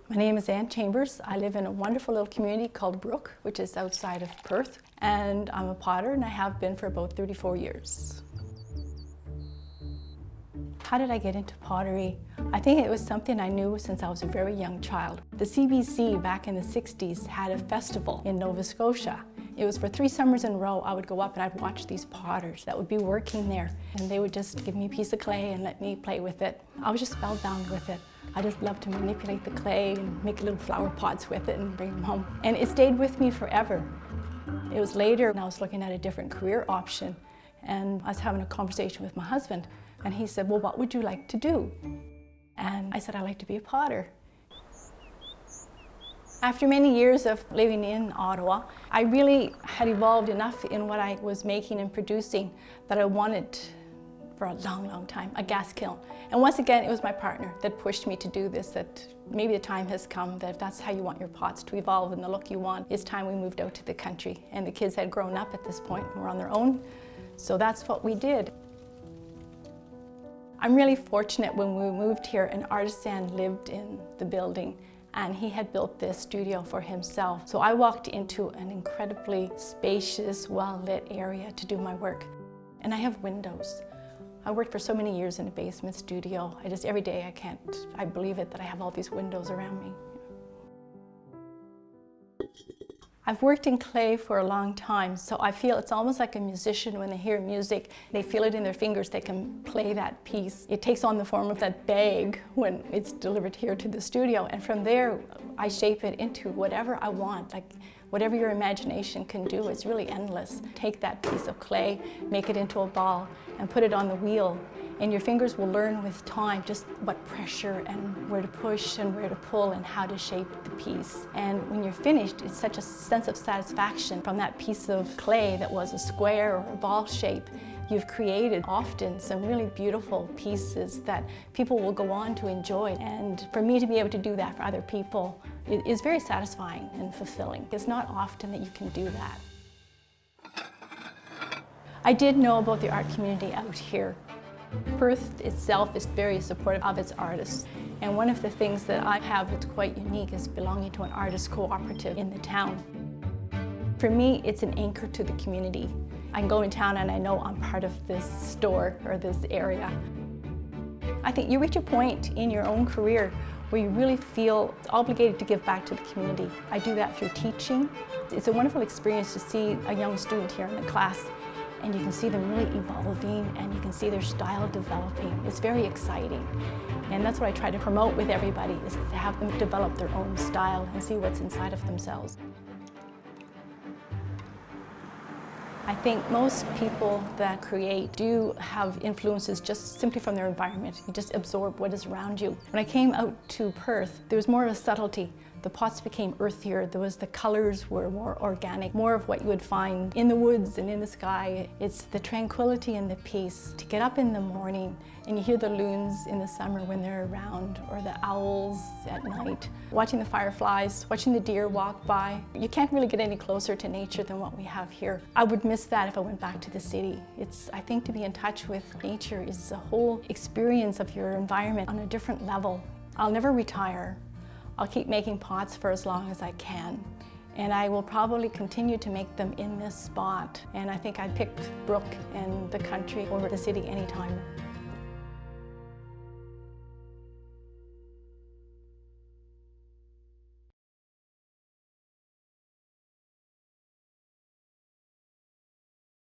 My name is Ann Chambers. I live in a wonderful little community called Brook, which is outside of Perth. And I'm a potter, and I have been for about 34 years. How did I get into pottery? I think it was something I knew since I was a very young child. The CBC back in the 60s had a festival in Nova Scotia. It was for 3 summers in a row. I would go up and I'd watch these potters that would be working there, and they would just give me a piece of clay and let me play with it. I was just spellbound with it. I just loved to manipulate the clay and make little flower pots with it and bring them home. And it stayed with me forever. It was later when I was looking at a different career option, and I was having a conversation with my husband, and he said, well, what would you like to do? And I said, I'd like to be a potter. After many years of living in Ottawa, I really had evolved enough in what I was making and producing that I wanted, for a long, long time, a gas kiln. And once again, it was my partner that pushed me to do this, that maybe the time has come that if that's how you want your pots to evolve and the look you want, it's time we moved out to the country. And the kids had grown up at this point and were on their own, so that's what we did. I'm really fortunate. When we moved here, an artisan lived in the building, and he had built this studio for himself. So I walked into an incredibly spacious, well-lit area to do my work. And I have windows. I worked for so many years in a basement studio. Every day I believe it that I have all these windows around me. I've worked in clay for a long time, so I feel it's almost like a musician. When they hear music, they feel it in their fingers, they can play that piece. It takes on the form of that bag when it's delivered here to the studio, and from there I shape it into whatever I want. Like whatever your imagination can do, it's really endless. Take that piece of clay, make it into a ball, and put it on the wheel. And your fingers will learn with time just what pressure and where to push and where to pull and how to shape the piece. And when you're finished, it's such a sense of satisfaction from that piece of clay that was a square or a ball shape. You've created often some really beautiful pieces that people will go on to enjoy. And for me to be able to do that for other people is very satisfying and fulfilling. It's not often that you can do that. I did know about the art community out here. Perth itself is very supportive of its artists, and one of the things that I have that's quite unique is belonging to an artist cooperative in the town. For me, it's an anchor to the community. I can go in town and I know I'm part of this store or this area. I think you reach a point in your own career where you really feel obligated to give back to the community. I do that through teaching. It's a wonderful experience to see a young student here in the class, and you can see them really evolving, and you can see their style developing. It's very exciting. And that's what I try to promote with everybody, is to have them develop their own style and see what's inside of themselves. I think most people that create do have influences just simply from their environment. You just absorb what is around you. When I came out to Perth, there was more of a subtlety. The pots became earthier. The colors were more organic, more of what you would find in the woods and in the sky. It's the tranquility and the peace. To get up in the morning and you hear the loons in the summer when they're around, or the owls at night, watching the fireflies, watching the deer walk by. You can't really get any closer to nature than what we have here. I would miss that if I went back to the city. I think to be in touch with nature is a whole experience of your environment on a different level. I'll never retire. I'll keep making pots for as long as I can. And I will probably continue to make them in this spot. And I think I'd pick Brook and the country over the city anytime.